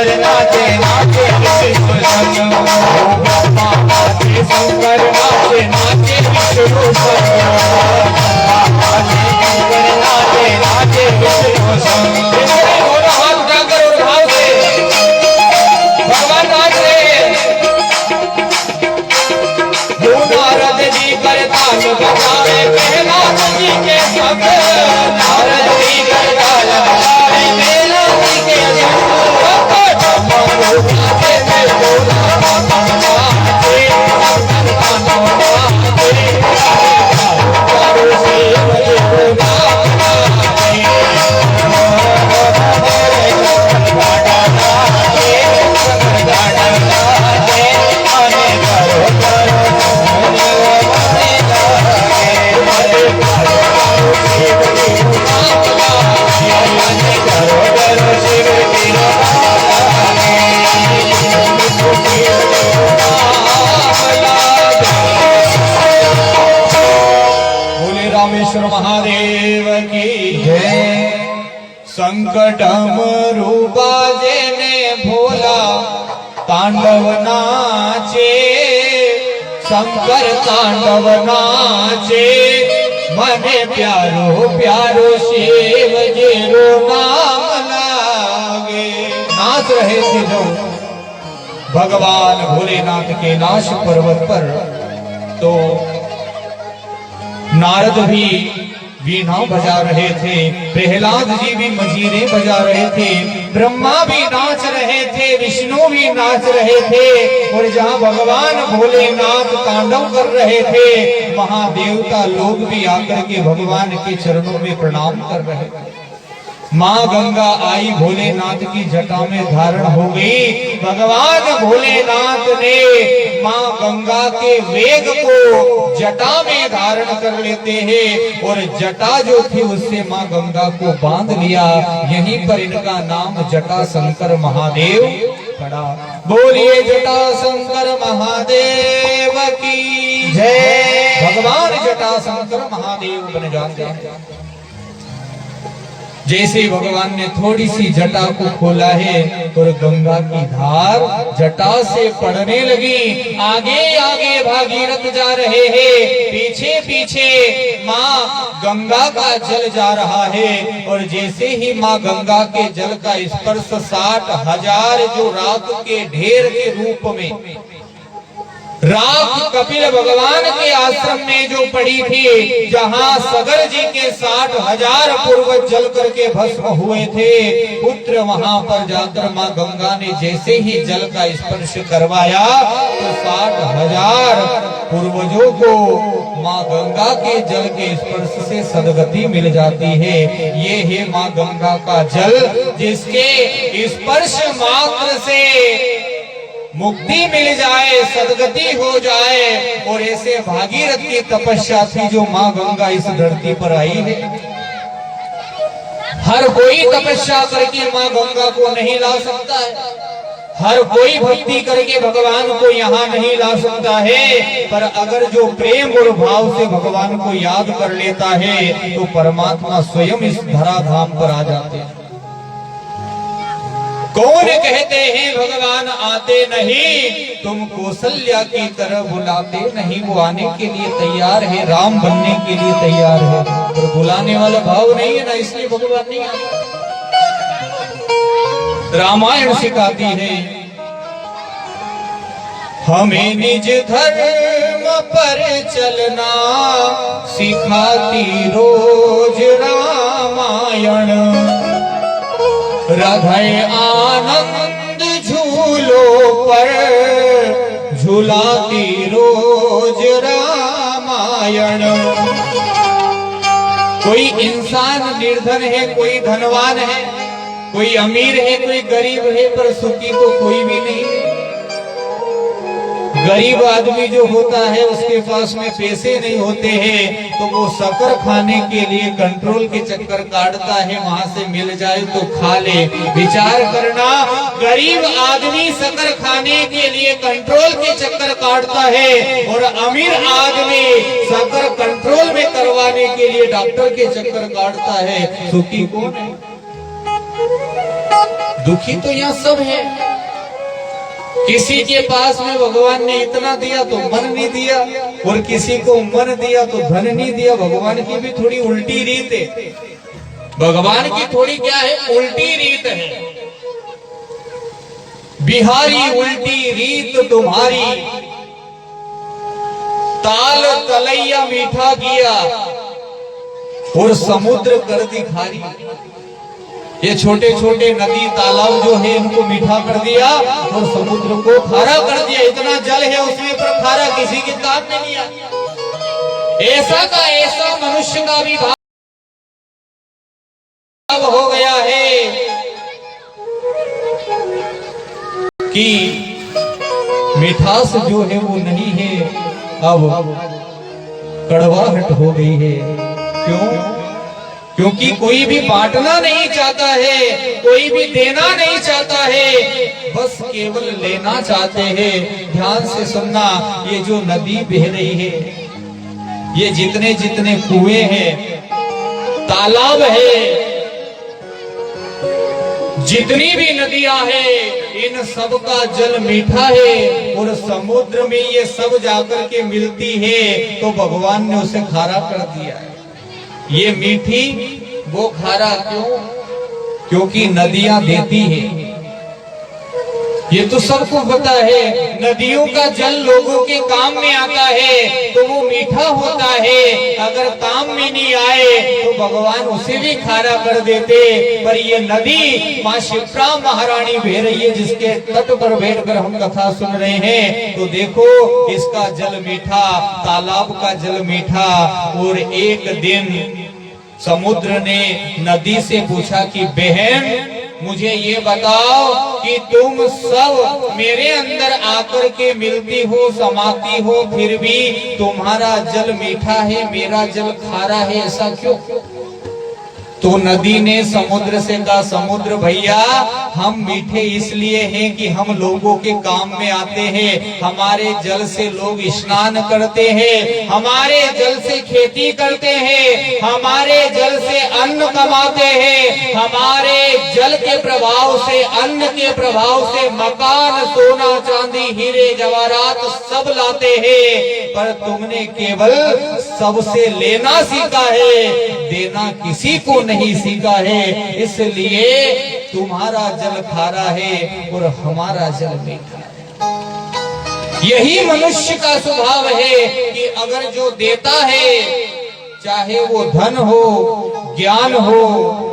शंकर नाचे नाचे विष्णु संग ब्रह्मा नाचे शंकर नाचे नाचे विष्णु संग शंकर नाचे नाचे विष्णु संग दोनों हाथ उठाकर और भाव से भगवान नाच रहे जो नारद जी करताल बजावे प्रहलाद जी के संग नारद जी करताल बजावे प्रहलाद जी के संग महादेव की जय। संकटम रूपा जेने भोला तांडव नाचे शंकर तांडव नाचे मने प्यारो प्यारो शिव जीरो नाम लागे। नाच रहे थे जो भगवान भोलेनाथ के नाश पर्वत पर, तो नारद भी वीणा बजा रहे थे, प्रहलाद जी भी मंजीरे बजा रहे थे, ब्रह्मा भी नाच रहे थे, विष्णु भी नाच रहे थे। और जहाँ भगवान भोलेनाथ तांडव कर रहे थे, महादेवता लोग भी आकर के भगवान के चरणों में प्रणाम कर रहे थे। माँ गंगा आई, भोलेनाथ की जटा में धारण हो गई। भगवान भोलेनाथ ने माँ गंगा के वेग को जटा में धारण कर लेते हैं और जटा जो थी उससे माँ गंगा को बांध लिया। यहीं पर इनका नाम जटा शंकर महादेव पड़ा। बोलिए जटा शंकर महादेव की जय। भगवान जटा शंकर महादेव बन जाते हैं। जैसे भगवान ने थोड़ी सी जटा को खोला है और गंगा की धार जटा से पड़ने लगी। आगे आगे भागीरथ जा रहे हैं, पीछे पीछे माँ गंगा का जल जा रहा है। और जैसे ही माँ गंगा के जल का स्पर्श 60,000 जो राख के ढेर के रूप में राख कपिल भगवान के आश्रम में जो पड़ी थी, जहाँ सगर जी के 60,000 पूर्वज जल करके भस्म हुए थे, पुत्र वहाँ पर जाकर माँ गंगा ने जैसे ही जल का स्पर्श करवाया तो 60,000 पूर्वजों को माँ गंगा के जल के स्पर्श से सदगति मिल जाती है। ये है माँ गंगा का जल, जिसके स्पर्श मात्र से मुक्ति मिल जाए, सदगति हो जाए। और ऐसे भागीरथ की तपस्या थी जो माँ गंगा इस धरती पर आई है। हर कोई तपस्या करके माँ गंगा को नहीं ला सकता है, हर कोई भक्ति करके भगवान को यहाँ नहीं ला सकता है। पर अगर जो प्रेम और भाव से भगवान को याद कर लेता है तो परमात्मा स्वयं इस धराधाम पर आ जाते हैं। कौन कहते हैं भगवान आते नहीं, तुम कौशल्या की तरह बुलाते नहीं। वो आने के लिए तैयार है, राम बनने के लिए तैयार है, पर बुलाने वाला भाव नहीं है ना, इसलिए भगवान नहीं आते। रामायण सिखाती है हमें निज धर्म पर चलना, सिखाती रोज रामायण। राधाए आनंद झूलो पर झुलाती रोज रामायण। कोई इंसान निर्धन है, कोई धनवान है, कोई अमीर है, कोई गरीब है, पर सुखी तो कोई भी नहीं है। गरीब आदमी जो होता है उसके पास में पैसे नहीं होते हैं, तो वो शक्कर खाने के लिए कंट्रोल के चक्कर काटता है, वहां से मिल जाए तो खा ले। विचार करना, गरीब आदमी शक्कर खाने के लिए कंट्रोल के चक्कर काटता है और अमीर आदमी शक्कर कंट्रोल में करवाने के लिए डॉक्टर के चक्कर काटता है। सुखी कौन है? दुखी तो यहाँ सब है। किसी के पास में भगवान ने इतना दिया तो मन नहीं दिया, और किसी को मन दिया तो धन नहीं दिया। भगवान की भी थोड़ी उल्टी रीत है। भगवान की थोड़ी क्या है, उल्टी रीत है। बिहारी उल्टी रीत तुम्हारी, ताल तलैया मीठा किया और समुद्र कर दी खारी। ये छोटे छोटे नदी तालाब जो है इनको मीठा कर दिया और समुद्र को खारा कर दिया। इतना जल है उसमें, पर खारा किसी के काम में नहीं आया। ऐसा का ऐसा मनुष्य का भी भाव हो गया है कि मिठास जो है वो नहीं है, अब कड़वाहट हो गई है। क्यों? क्योंकि कोई भी बांटना नहीं चाहता है, कोई भी देना नहीं चाहता है, बस केवल लेना चाहते हैं। ध्यान से सुनना, ये जो नदी बह रही है, ये जितने जितने कुएं हैं, तालाब है, जितनी भी नदियां हैं, इन सब का जल मीठा है। और समुद्र में ये सब जाकर के मिलती है तो भगवान ने उसे खारा कर दिया है। ये मीठी वो खारा क्यों? क्योंकि नदियां देती है। ये तो सबको पता है, नदियों का जल लोगों के काम में आता है तो वो मीठा होता है। अगर काम में नहीं आए तो भगवान उसे भी खारा कर देते। पर ये नदी माँ शिप्रा महारानी बह रही है, जिसके तट पर बैठकर हम कथा सुन रहे हैं, तो देखो इसका जल मीठा, तालाब का जल मीठा। और एक दिन समुद्र ने नदी से पूछा कि बहन, मुझे ये बताओ कि तुम सब मेरे अंदर आकर के मिलती हो, समाती हो, फिर भी तुम्हारा जल मीठा है, मेरा जल खारा है, ऐसा क्यों? तो नदी ने समुद्र से कहा, समुद्र भैया, हम मीठे इसलिए हैं कि हम लोगों के काम में आते हैं। हमारे जल से लोग स्नान करते हैं, हमारे जल से खेती करते हैं, हमारे जल से अन्न कमाते हैं, हमारे जल के प्रभाव से, अन्न के प्रभाव से मकान, सोना चांदी, हीरे जवाहरात सब लाते हैं। पर तुमने केवल सबसे लेना सीखा है, देना किसी को नहीं सीखा है। इसलिए तुम्हारा जल खारा है और हमारा जल मीठा है। यही मनुष्य का स्वभाव है कि अगर जो देता है, चाहे वो धन हो, ज्ञान हो,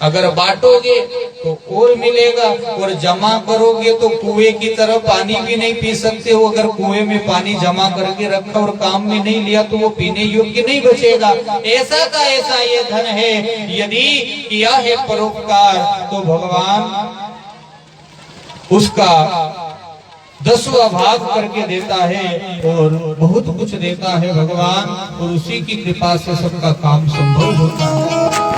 अगर बांटोगे तो और मिलेगा, और जमा करोगे तो कुएं की तरह पानी भी नहीं पी सकते हो। अगर कुएं में पानी जमा करके रखा और काम में नहीं लिया तो वो पीने योग्य नहीं बचेगा। ऐसा का ऐसा ये धन है। यदि किया है परोपकार तो भगवान उसका 10वां भाग करके देता है और बहुत कुछ देता है भगवान, और उसी की कृपा से सबका काम संभव होता है।